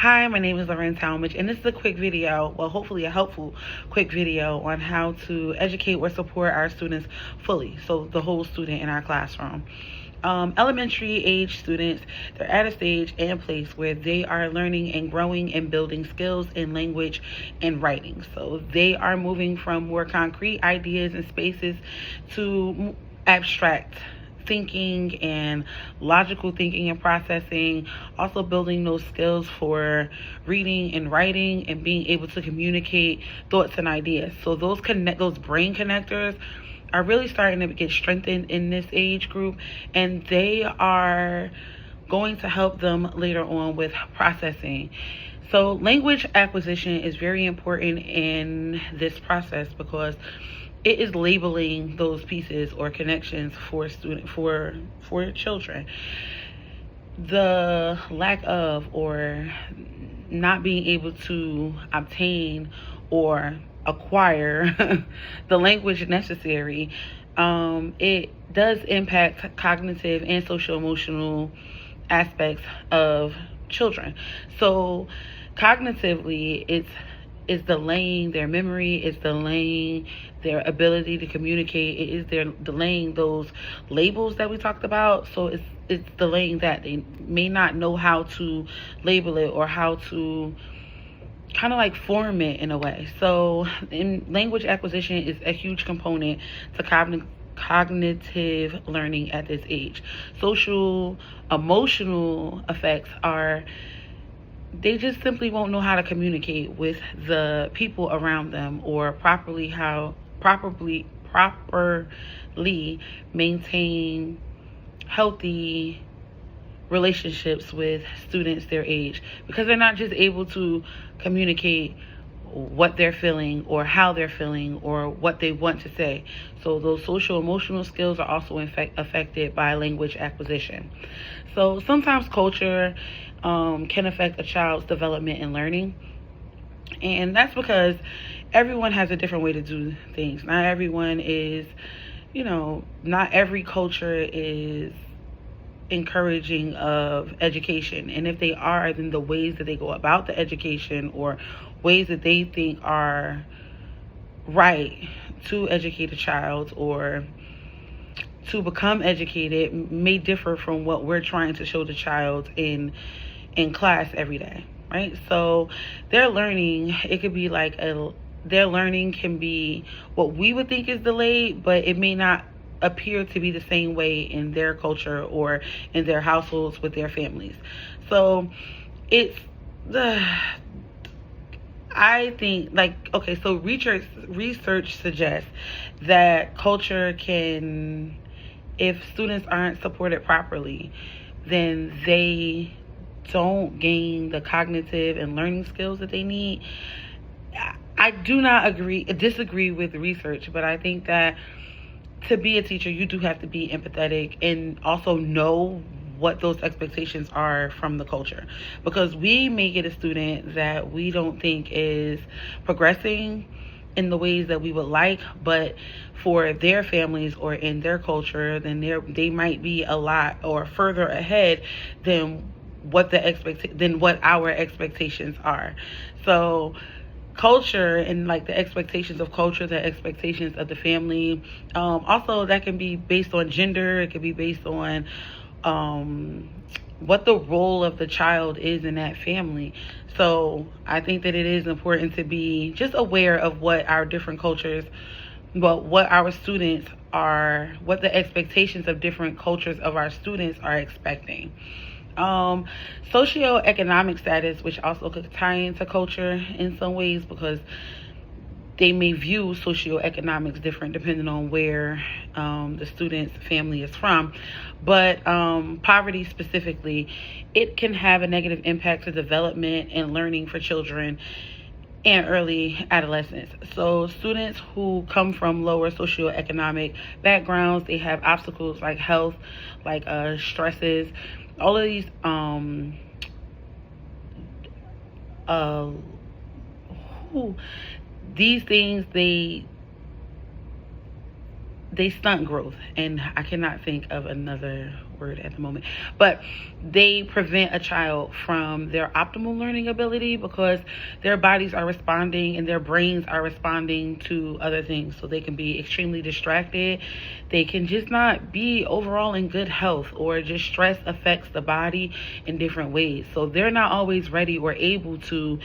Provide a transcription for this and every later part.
Hi, my name is Lauren Talmadge, and this is a quick video, well, hopefully a helpful quick video on how to educate or support our students fully, so the whole student in our classroom. Elementary age students, they're at a stage and place where they are learning and growing and building skills in language and writing. So they are moving from more concrete ideas and spaces to abstract thinking and logical thinking and processing, also building those skills for reading and writing and being able to communicate thoughts and ideas. So those brain connectors are really starting to get strengthened in this age group, and they are going to help them later on with processing. So language acquisition is very important in this process because it is labeling those pieces or connections for children. The lack of or not being able to obtain or acquire the language necessary, it does impact cognitive and social emotional aspects of children. So cognitively, it's delaying their memory, it's delaying their ability to communicate, it is delaying those labels that we talked about. So it's delaying that. They may not know how to label it or how to kind of like form it in a way. So in language acquisition is a huge component to cognitive learning at this age. Social emotional effects are they just simply won't know how to communicate with the people around them or properly maintain healthy relationships with students their age, because they're not just able to communicate what they're feeling or how they're feeling or what they want to say. So those social emotional skills are also affected by language acquisition. So sometimes culture can affect a child's development and learning, and that's because everyone has a different way to do things. Not everyone is, not every culture is encouraging of education, and if they are, then the ways that they go about the education or ways that they think are right to educate a child or to become educated may differ from what we're trying to show the child in class every day, right? So their learning, it could be like their learning can be what we would think is delayed, but it may not appear to be the same way in their culture or in their households with their families. So I think, so research suggests that culture can, if students aren't supported properly, then they don't gain the cognitive and learning skills that they need. I do not disagree with research, but I think that to be a teacher, you do have to be empathetic and also know what those expectations are from the culture, because we may get a student that we don't think is progressing in the ways that we would like, but for their families or in their culture, then they might be a lot or further ahead than what our expectations are. So culture and like the expectations of culture, the expectations of the family, also that can be based on gender, it could be based on what the role of the child is in that family. So I think that it is important to be just aware of what our different cultures, what our students are, what the expectations of different cultures of our students are expecting. Socioeconomic status, which also could tie into culture in some ways, because they may view socioeconomics different depending on where the student's family is from. But poverty specifically, it can have a negative impact to development and learning for children and early adolescence. So students who come from lower socioeconomic backgrounds, they have obstacles like health, like stresses, all of these these things, they stunt growth, and I cannot think of another word at the moment, but they prevent a child from their optimal learning ability because their bodies are responding and their brains are responding to other things. So they can be extremely distracted. They can just not be overall in good health, or just stress affects the body in different ways. So they're not always ready or able to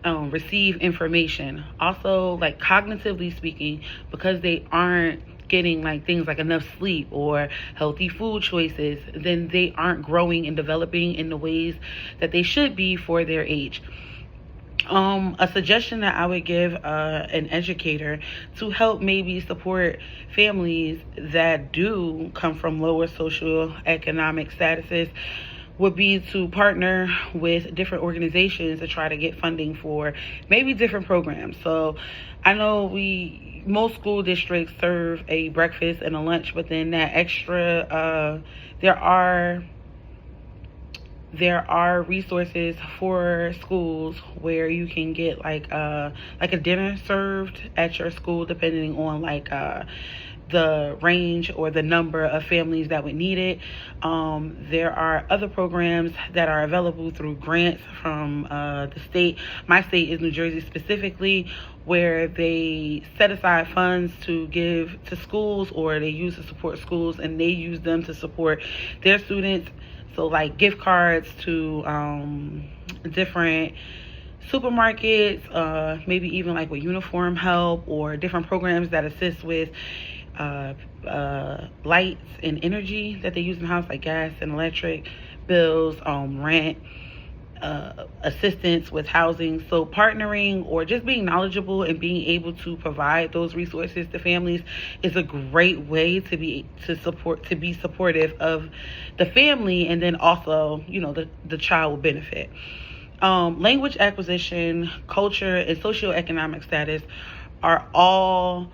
receive information. Also, like cognitively speaking, because they aren't getting like things like enough sleep or healthy food choices, then they aren't growing and developing in the ways that they should be for their age. A suggestion that I would give an educator to help maybe support families that do come from lower socioeconomic statuses would be to partner with different organizations to try to get funding for maybe different programs. So I know most school districts serve a breakfast and a lunch, but then that extra, there are resources for schools where you can get like a dinner served at your school, depending on the range or the number of families that would need it. There are other programs that are available through grants from the state. My state is New Jersey specifically, where they set aside funds to give to schools, or they use to support schools, and they use them to support their students. So like gift cards to different supermarkets, maybe even like with uniform help, or different programs that assist with lights and energy that they use in the house, like gas and electric bills, rent, assistance with housing. So partnering or just being knowledgeable and being able to provide those resources to families is a great way to be supportive of the family, and then also, the child will benefit. Language acquisition, culture, and socioeconomic status are all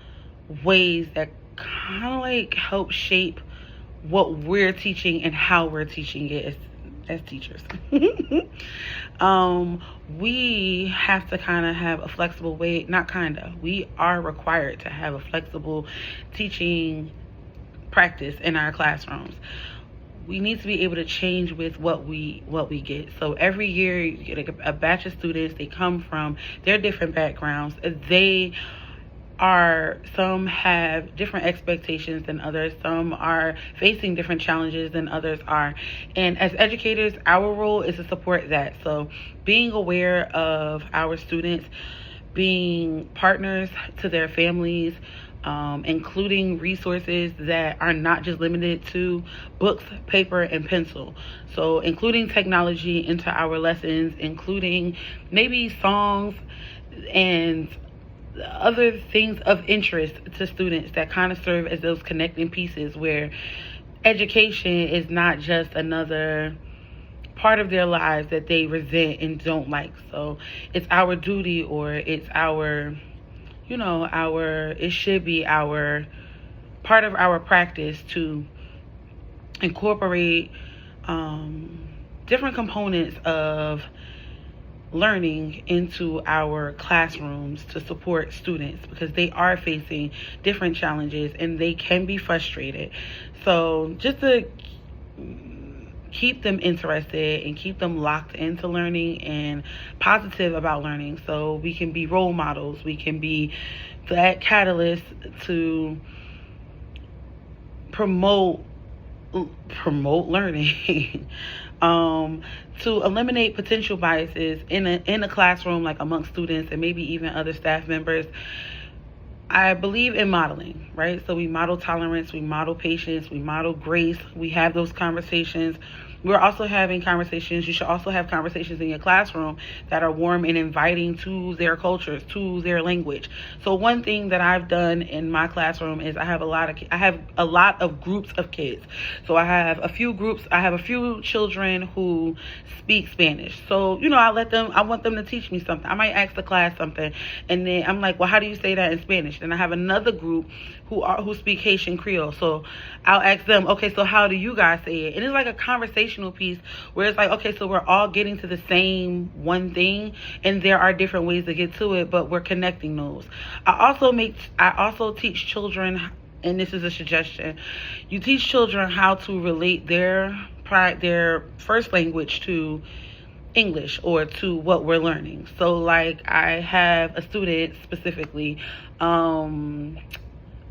ways that kind of like help shape what we're teaching and how we're teaching it as teachers. We have to kind of have a flexible way, we are required to have a flexible teaching practice in our classrooms. We need to be able to change with what we get. So every year you get a batch of students. They come from their different backgrounds. Some have different expectations than others. Some are facing different challenges than others are. And as educators, our role is to support that. So being aware of our students, being partners to their families, including resources that are not just limited to books, paper, and pencil. So including technology into our lessons, including maybe songs and other things of interest to students that kind of serve as those connecting pieces, where education is not just another part of their lives that they resent and don't like. So it's our duty, or it's it should be our part of our practice to incorporate different components of learning into our classrooms to support students, because they are facing different challenges and they can be frustrated. So just to keep them interested and keep them locked into learning and positive about learning, so we can be role models, we can be that catalyst to promote learning. To eliminate potential biases in a classroom, like amongst students and maybe even other staff members. I believe in modeling, right? So we model tolerance, we model patience, we model grace. We have those conversations. We're also having conversations. You should also have conversations in your classroom that are warm and inviting to their cultures, to their language. So one thing that I've done in my classroom is I have a lot of groups of kids. So I have a few children who speak Spanish. So, I want them to teach me something. I might ask the class something, and then I'm like, well, how do you say that in Spanish? Then I have another group who speak Haitian Creole. So I'll ask them, okay, so how do you guys say it? And it's like a conversational piece where it's like, okay, so we're all getting to the same one thing, and there are different ways to get to it, but we're connecting those. I also teach children and this is a suggestion, you teach children how to relate their first language to English or to what we're learning. So like I have a student specifically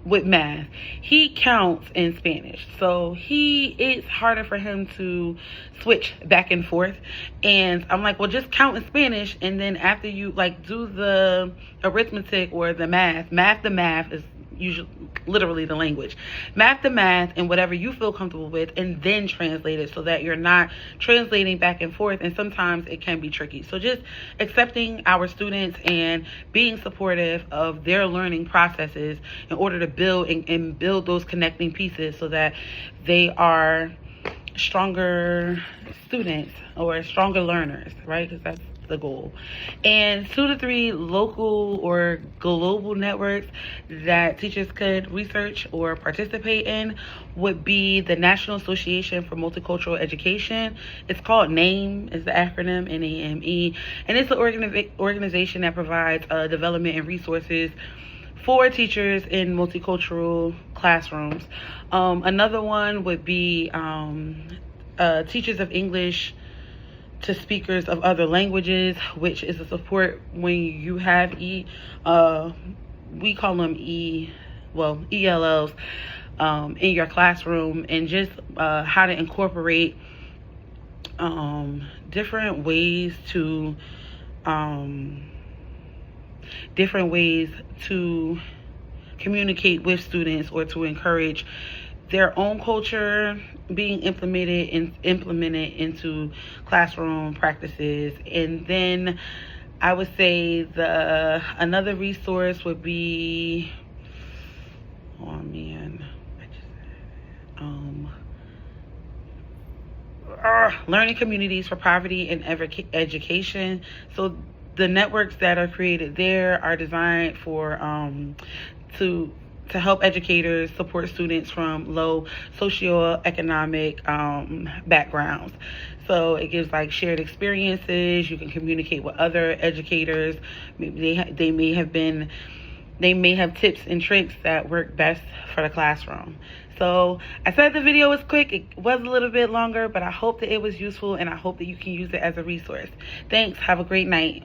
with math. He counts in Spanish. So it's harder for him to switch back and forth. And I'm like, well, just count in Spanish, and then after you like do the arithmetic or the math is usually literally the language. Math the math and whatever you feel comfortable with, and then translate it so that you're not translating back and forth, and sometimes it can be tricky. So just accepting our students and being supportive of their learning processes in order to build and build those connecting pieces so that they are stronger students or stronger learners, right? Because that's the goal. And 2 to 3 local or global networks that teachers could research or participate in would be the National Association for Multicultural Education. It's called NAME, is the acronym, NAME, and it's an organization that provides development and resources for teachers in multicultural classrooms. Another one would be Teachers of English to Speakers of Other Languages, which is a support when you have we call them ELLs in your classroom, and just how to incorporate different ways to communicate with students or to encourage their own culture being implemented into classroom practices. And then I would say another resource would be learning communities for poverty and education. So the networks that are created there are designed for to help educators support students from low socioeconomic backgrounds. So it gives like shared experiences. You can communicate with other educators. Maybe they may have tips and tricks that work best for the classroom. So I said the video was quick. It was a little bit longer, but I hope that it was useful, and I hope that you can use it as a resource. Thanks. Have a great night.